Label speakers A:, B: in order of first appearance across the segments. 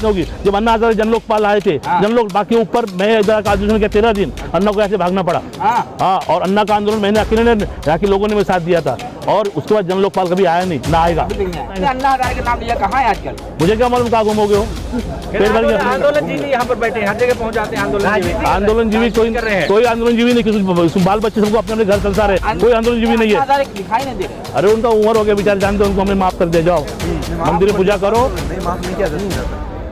A: होगी। जब अन्ना हजारे जन लोकपाल आए थे, जन लोग बाकी ऊपर मैं इधर का आंदोलन के 13 दिन अन्ना को ऐसे भागना पड़ा। हाँ, और अन्ना का आंदोलन मैंने अकेले ने यहाँ के लोगों ने साथ दिया था, और उसके बाद जन लोकपाल कभी आया नहीं, ना आएगा।
B: अन्ना हजारे के नाम लिया, कहाँ है आजकल?
A: मुझे क्या मालूम कहाँ गुम हो गए हो।
B: आंदोलन जीवी यहाँ पर बैठे हैं, हर जगह पहुँच जाते हैं
A: आंदोलन जीवी कोई आंदोलन जीवी नहीं, किसी बाल बच्चे सबको अपने घर संसार है, कोई आंदोलन जीवी नहीं है।
B: दिखाई नहीं दे रहे।
A: अरे उनका उम्र हो गया बेचारे, जानते उनको, हमें माफ कर दिया, जाओ मंदिर में पूजा करो,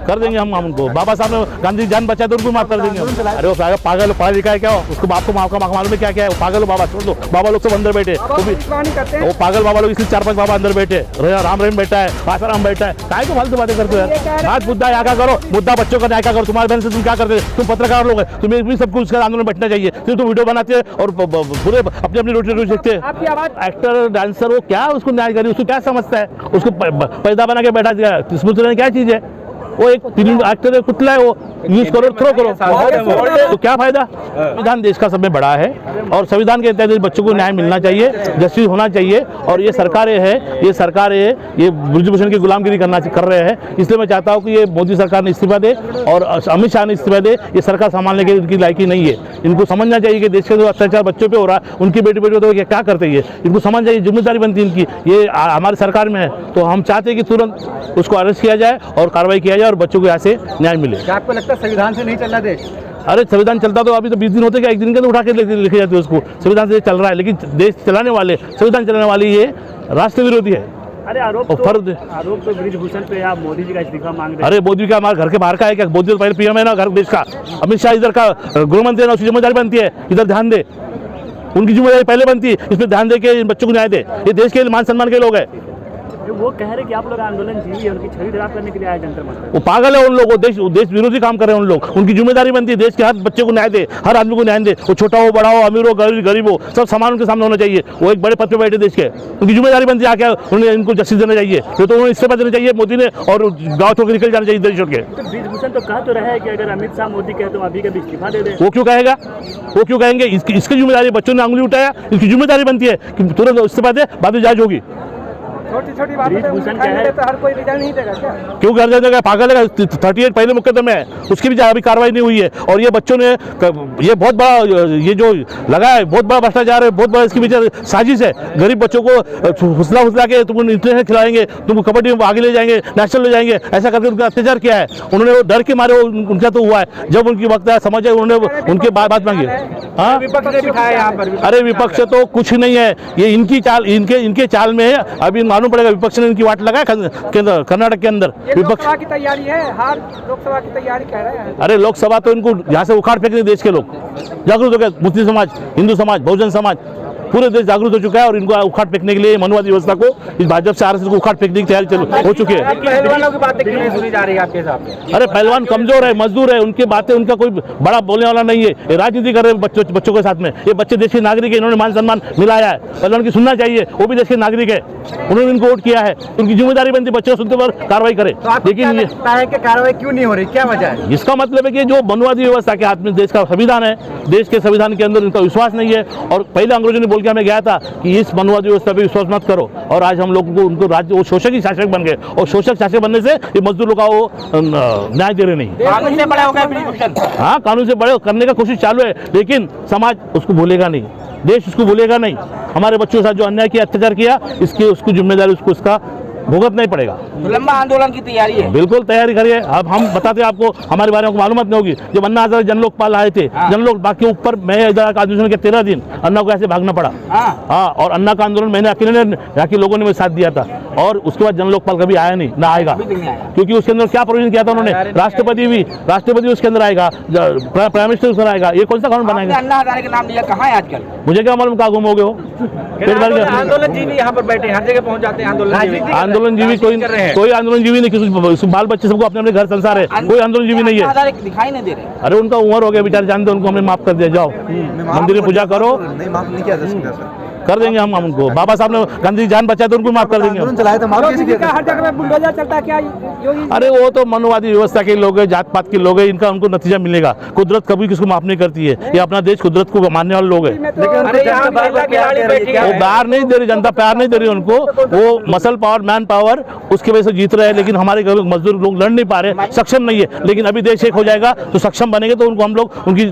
A: कर देंगे हम उनको। बाबा साहब ने गांधी जान बचाए तो उनको माफ कर देंगे। अरे वो पागल पढ़ा लिखा है क्या, उसको बाप को मालूम है क्या क्या है? वो पागल बाबा छोड़ दो, बाबा लोग सब अंदर बैठे, वो पागल बाबा लोग, इसलिए 4-5 बाबा अंदर बैठे, राम रहीम बैठा है, आसाराम बैठा है, काय को फालतू बातें करते हो यार। आज मुद्दा यहाँ का करो, मुद्दा बच्चों का न्याय का करो। तुम्हारे बहन से तुम क्या करते, तुम पत्रकार लोग हैं, तुम्हें भी सबको उसका आंदोलन बैठना चाहिए, सिर्फ तुम वीडियो बनाते हैं और पूरे अपनी अपनी रोटी सीखते हैं। एक्टर डांसर वो क्या उसको न्याय करे, उसको क्या समझता है, उसको पैदा बना के बैठा दिया, इसमें क्या चीज है? वो एक एक्टर कुतला है, वो यूज करो, थ्रो करो, तो क्या फायदा? संविधान देश का सब में बड़ा है, और संविधान के तहत बच्चों को न्याय मिलना चाहिए, जस्टिस होना चाहिए। और ये सरकारें ये ब्रिजभूषण की गुलामगिरी कर रहे हैं, इसलिए मैं चाहता हूँ कि ये मोदी सरकार ने इस्तीफा दे और अमित शाह ने इस्तीफा दे। ये सरकार संभालने की इनकी लायकी नहीं है। इनको समझना चाहिए कि देश के जो अत्याचार बच्चों पे हो रहा है, उनकी बेटी तो क्या करते हैं, इनको समझ चाहिए, जिम्मेदारी बनती है इनकी। ये हमारी सरकार में है, तो हम चाहते हैं कि तुरंत उसको अरेस्ट किया जाए और कार्रवाई किया जाए और बच्चों को यहाँ से न्याय मिले।
B: क्या आपको लगता है संविधान से नहीं चल रहा देश?
A: अरे संविधान चलता तो अभी तो 20 दिन होते, क्या एक दिन के अंदर उठा के लिखे जाते हैं उसको। संविधान से चल रहा है, लेकिन देश चलाने वाले, संविधान चलाने वाले ये राष्ट्र विरोधी है।
B: अरे आरोप तो ब्रिजभूषण पे आप मोदी जी का इस्तीफा मांग रहे हैं।
A: अरे मोदी का हमारे घर के बाहर का है क्या? मोदी तो पहले पीएम है ना घर देश का, अमित शाह इधर का गृहमंत्री है ना, उसकी जिम्मेदारी बनती है इधर ध्यान दे, उनकी जिम्मेदारी पहले बनती है, इसमें ध्यान दे के बच्चों को न्याय दे। ये देश के मान सम्मान के लोग हैं।
B: वो कह रहे कि आप लोग आंदोलन जीवी है, उनकी छवि खराब करने के लिए आए जंतर मंतर।
A: वो पागल है उन लोग, देश विरोधी काम कर रहे हैं उन लोग। उनकी जिम्मेदारी बनती है देश के हर बच्चे को न्याय दे, हर आदमी को न्याय दे, वो छोटा हो बड़ा हो, अमीर हो गरीब हो, सब समान उनके सामने होना चाहिए। वो एक बड़े पद पे बैठे देश के, उनकी जिम्मेदारी बनती है आके उन्हें इनको जस्टिस देना चाहिए। तो उन्हें इस्तीफा देना चाहिए मोदी ने, और गाँव छोड़ के निकल जाना चाहिए देश छोड़ के।
B: ब्रिजभूषण तो कह तो रहा है कि अगर अमित शाह मोदी कहे तो अभी का इस्तीफा दे दे।
A: वो क्यों कहेगा? वो क्यों कहेंगे? इसकी जिम्मेदारी, बच्चों ने अंगुली उठाया, इसकी जिम्मेदारी बनती है कि तुरंत इस्तीफा दे, बाद में जांच होगी।
B: छोटी बात तो हर कोई रिजाइन नहीं देगा क्या?
A: क्यों कर देगा? पागल है। 38 पहले मुकदमे है, उसकी भी अभी कार्रवाई नहीं हुई है। और ये बच्चों ने ये बहुत बड़ा, ये जो लगा है बहुत बड़ा भ्रष्टाचार है, बहुत बड़ा इसके पीछे साजिश है। गरीब बच्चों को फुसला के तुमको इंटरनेशनल खिलाएंगे, तुमको कबड्डी में आगे ले जाएंगे, नेशनल ले जाएंगे, ऐसा करके उनका अत्याचार किया है उन्होंने। वो डर के मारे उनका तो हुआ है, जब उनकी वक्त आया समझ आए उन्होंने उनके बात मांगी। हाँ, अरे विपक्ष तो कुछ नहीं है, ये इनकी चाल, इनके चाल में है। अभी मालूम पड़ेगा, विपक्ष ने इनकी वाट लगाया कर्नाटक के अंदर। विपक्ष
B: की तैयारी है, हर लोकसभा की तैयारी कर रहे हैं।
A: अरे लोकसभा तो इनको यहाँ से उखाड़ फेंकने देश के लोग जागरूक हो गए। मुस्लिम समाज, हिंदू समाज, बहुजन समाज, पूरे देश जागरूक हो चुका है, और इनको उखाड़ फेंकने के लिए मनुवादी व्यवस्था को, इस भाजपा से आरएसएस को उखाड़ फेंकने की तैयारी हो चुकी है।
B: पहलवानों की बातें क्यों नहीं सुनी जा रही है आपके हिसाब से?
A: अरे पहलवान कमजोर है, मजदूर है, उनकी बातें, उनका कोई बड़ा बोलने वाला नहीं है। ये राजनीति कर रहे हैं बच्चों के साथ में। ये बच्चे देश के नागरिक है, इन्होंने मान सम्मान मिलाया है, पहलवान की सुनना चाहिए, वो भी देश के नागरिक है, उन्होंने इनको वोट किया है, उनकी जिम्मेदारी बनती है बच्चों सुनते पर कार्रवाई करे। लेकिन ये
B: कार्रवाई क्यों नहीं हो रही, क्या वजह है?
A: इसका मतलब है कि जो मनुवादी व्यवस्था के हाथ में देश का संविधान है, देश के संविधान के अंदर उनका विश्वास नहीं है। और पहले अंग्रेजों ने बोल के हमें गया था कि इस मनुवादी व्यवस्था पे विश्वास मत करो, और आज हम लोगों को उनको राज्य, वो शोषक ही शासक बन गए, और शोषक शासक बनने से ये मजदूरों का वो न्याय दे रहे नहीं।
B: कानून से बड़ा हो गया।
A: हाँ, कानून से बड़े करने का कोशिश चालू है, लेकिन समाज उसको भूलेगा नहीं, देश उसको भूलेगा नहीं। हमारे बच्चों के साथ जो अन्याय किया, अत्याचार किया, इसकी उसको जिम्मेदारी उसको इसका भुगतना ही पड़ेगा।
B: तो लंबा आंदोलन की तैयारी है?
A: बिल्कुल तैयारी करिए। अब हम बताते हैं आपको, हमारे बारे में मालूमात नहीं होगी। जब अन्ना हजारे जन लोकपाल आए थे, जन लोग बाकी ऊपर मैं इधर का आंदोलन के 13 दिन अन्ना को ऐसे भागना पड़ा। हाँ, और अन्ना का आंदोलन मैंने अकेले ने यहाँ के लोगों ने साथ दिया था, और उसके बाद जन लोकपाल कभी आया नहीं, ना आएगा। क्योंकि उसके अंदर क्या प्रोविजन किया था उन्होंने? राष्ट्रपति उसके अंदर आएगा, प्राइम मिनिस्टर उसके आएगा। ये कौन सा कानून बनाएगा?
B: अन्ना हजारे के नाम लिया, कहाँ है आजकल?
A: मुझे क्या मालूम कहाँ गुम हो गए हो।
B: आंदोलन जीवी यहाँ पर बैठे, हर जगह पहुँच जाते हैं।
A: आंदोलन जीवी कोई आंदोलन जीवी नहीं, किसी बाल बच्चे सबको अपने घर संसार है, कोई आंदोलन जीवी नहीं है।
B: दिखाई नहीं दे रहे।
A: अरे उनका उम्र हो गया बेचारे, जानते उनको, हमें माफ कर दिया, जाओ मंदिर में पूजा करो।
C: नहीं, माफ नहीं किया जा सकता सर।
A: कर देंगे हम उनको। बाबा साहब ने गांधी जी जान बचाए तो उनको माफ कर देंगे हम।
C: चलाए तो माफ कैसे किया?
D: हर जगह में बुलडोजर चलता है क्या योगी?
A: अरे वो तो मनोवादी व्यवस्था के लोग हैं, जात पात के लोग हैं, इनका उनको नतीजा मिलेगा। कुदरत कभी किसको माफ नहीं करती है, ये अपना देश कुदरत को मानने वाले लोग हैं। वो प्यार नहीं दे रही, जनता प्यार नहीं दे रही उनको, वो मसल पावर मैन पावर उसकी वजह से जीत रहे हैं। लेकिन हमारे घर में मजदूर लोग लड़ नहीं पा रहे, सक्षम नहीं है। लेकिन अभी देश एक हो जाएगा तो सक्षम बनेंगे तो उनको हम लोग उनकी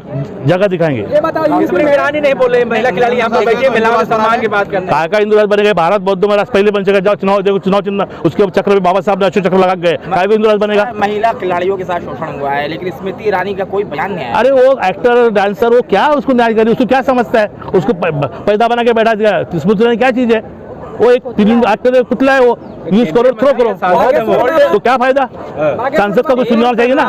A: जगह दिखाएंगे।
D: ये बताओ
B: ईरानी नहीं बोले महिला खिलाड़ी यहाँ पर बैठे महिलाओं के सम्मान की बात करते हैं।
A: का हिंदू राष्ट्र बनेगा? भारत बौद्ध में राष्ट्र पहले बन सकेगा। जाओ चुनाव देखो, चुनाव चिन्ह उसके चक्र में बाबा साहब ने अशोक चक्र लगा गए, काय हिंदू राष्ट्र बनेगा?
E: महिला खिलाड़ियों के साथ शोषण हुआ है लेकिन स्मृति ईरानी का कोई बयान नहीं है।
A: अरे वो एक्टर डांसर, वो क्या उसको न्याय करें? उसको क्या समझता है? उसको पैदा बना के बैठा दिया। स्मृति ईरानी क्या चीज है? वो एक फिल्म एक्टर पुतला है, वो यूज करो थ्रो करो तो क्या फायदा? सांसद का कुछ सुनना चाहिए ना।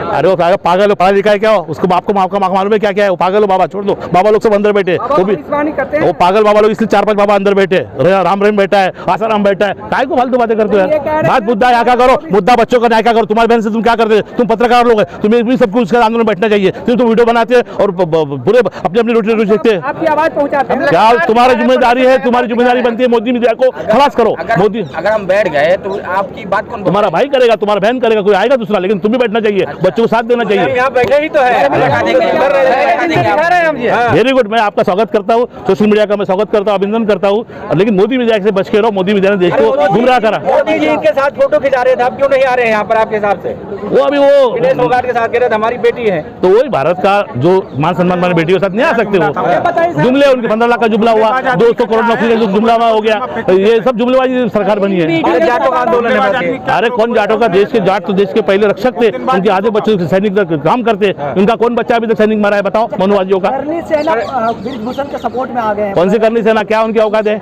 A: अरे वो पागल हो, पढ़ा लिखा है क्या हो? उसको बाप को मालूम है क्या क्या है? वो पागल हो बाबा, छोड़ दो। बाबा लोग सब अंदर बैठे, वो भी वो पागल बाबा लोग, इसलिए 4-5 बाबा अंदर बैठे। राम रहीम बैठा है, आसाराम बैठा है, काय को फालतू बातें करते हो यार? बात मुद्दा यहाँ क्या करो, मुद्दा बच्चों का न्याय क्या करो। तुम्हारी बहन से तुम क्या करते? तुम पत्रकार लोग हैं, तुम्हें भी सबको उसका आंदोलन बैठना चाहिए। तुम वीडियो बनाते हैं और पूरे अपनी अपनी रोटी देखते हैं।
D: आपकी आवाज पहुंचाते हैं।
A: क्या तुम्हारी जिम्मेदारी है? तुम्हारी जिम्मेदारी बनती है मोदी मीडिया को खलास करो। मोदी
E: अगर हम बैठ गए तो आपकी बात कौन?
A: तुम्हारा भाई करेगा, तुम्हारा बहन करेगा, कोई आएगा दूसरा, लेकिन तुम भी बैठना चाहिए, बच्चों को साथ देना चाहिए।
B: यहाँ बैठे ही तो है।
A: वेरी गुड, मैं आपका स्वागत करता हूँ, सोशल मीडिया का मैं स्वागत करता हूँ, अभिनंदन करता हूँ। लेकिन मोदी मीडिया से बच के रहो। मोदी मीडिया ने देश को गुमराह करा।
B: मोदी जी इनके साथ फोटो खिंचा रहे थे, अब क्यों नहीं आ रहे हैं यहाँ पर आपके हिसाब से?
A: वो अभी वो
B: विदेश फोगाट के साथ कह रहे थे हमारी बेटी है,
A: तो वही भारत का जो मान सम्मान वाली बेटियों के साथ नहीं आ सकते। वो जुमले, उनके 15 लाख का जुमला हुआ, 200 करोड़ नौकरी का जुमला हो गया, ये सब जुमलेबाजी सरकार बनी है।
B: जाटों का आंदोलन है।
A: अरे कौन जाटों का? देश के जाट तो देश के पहले रक्षक थे, उनके आधे बच्चों सैनिक काम करते। उनका कौन बच्चा अभी तक सैनिक मारा है बताओ? मनुवादियों का।
D: करनी सेना ब्रिजभूषण के सपोर्ट में आ गए हैं।
A: कौन सी करनी सेना? क्या उनकी औकात है?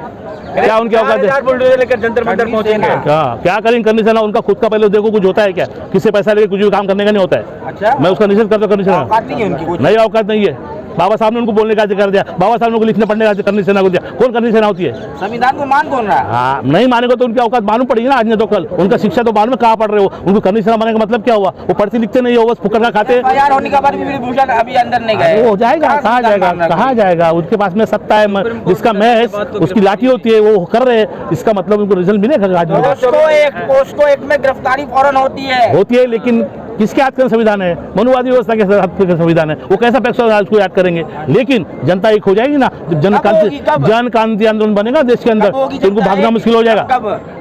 A: क्या उनकी औकात है?
B: बुलडोजर लेकर जंतर मंतर पहुंचेंगे।
A: क्या करेंगे करनी सेना? उनका खुद का पहले देखो कुछ होता है क्या? किससे पैसा लेके कुछ भी काम करने का नहीं होता है।
E: अच्छा,
A: मैं उसका निषेध करता हूँ। करनी सेना
E: औकात नहीं है उनकी कुछ?
A: नहीं, औकात नहीं है। बाबा साहब ने उनको बोलने का अधिकार दिया, बाबा साहब ने उनको लिखने पढ़ने का करनी सेना को दिया। कौन करनी सेना होती है?
E: संविधान को मान कौन रहा है?
A: हाँ, नहीं मानेगा तो उनकी औकात मालूम पड़ेगी ना आज नहीं तो कल। उनका शिक्षा तो बाद में कहाँ पढ़ रहे हो? उनको करनी सेना मानने का मतलब क्या हुआ? वो पढ़ते लिखते नहीं हो, बस फुकर का खाते।
E: FIR होने के बाद भी ब्रिजभूषण अभी अंदर नहीं गए।
A: वो हो जाएगा, कहाँ जाएगा? कहाँ जाएगा? उनके पास में सत्ता है, जिसका महज उसकी लाठी होती है, वो कर रहे हैं। इसका मतलब उनको रिजल्ट मिलेगा आज में?
E: पोस्को एक में गिरफ्तारी फौरन होती है, लेकिन
A: किसके हाथ का संविधान है? मनुवादी व्यवस्था के हाथ का संविधान है। वो कैसा पैसा उसको याद करेंगे? लेकिन जनता एक हो जाएगी ना, जब जन क्रांति आंदोलन बनेगा देश के अंदर, तो उनको भागना मुश्किल हो जाएगा।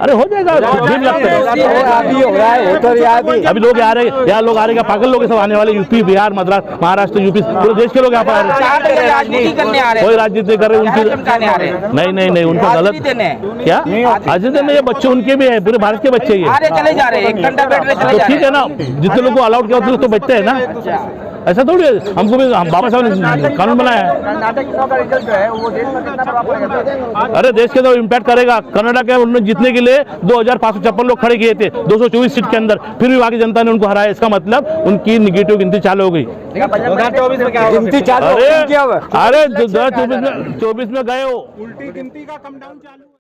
A: अरे हो जाएगा, दिन लगता है। अभी लोग आ रहे हैं, यहाँ लोग आ रहे हैं, पागल लोग सब आने वाले। यूपी, बिहार, मद्रास, महाराष्ट्र, यूपी, पूरे देश के लोग यहाँ पर आ रहे हैं। कोई राजनीति कर रहे हैं उनकी? नहीं, उनका गलत क्या राजनीति में? ये बच्चे उनके भी है, पूरे भारत के बच्चे ही
E: चले जा रहे हैं, 1 घंटा बैठ रहे चले जा रहे हैं।
A: ठीक है ना, जितने लोग को अलाउड किया उतने लोग तो बचते हैं ना। ऐसा थोड़ी है, हमको भी बाबा साहब ने कानून बनाया है। अरे देश के तो इम्पैक्ट करेगा। कनाडा के उन्होंने जीतने के लिए 2556 लोग खड़े किए थे 224 सीट के अंदर, फिर भी वहाँ की जनता ने उनको हराया। इसका मतलब उनकी निगेटिव गिनती चालू हो गई।
B: 2024 में क्या
C: गिनती चालू
A: अरे 2024 में गए हो,
C: उल्टी गिनती का कम डाउन चालू।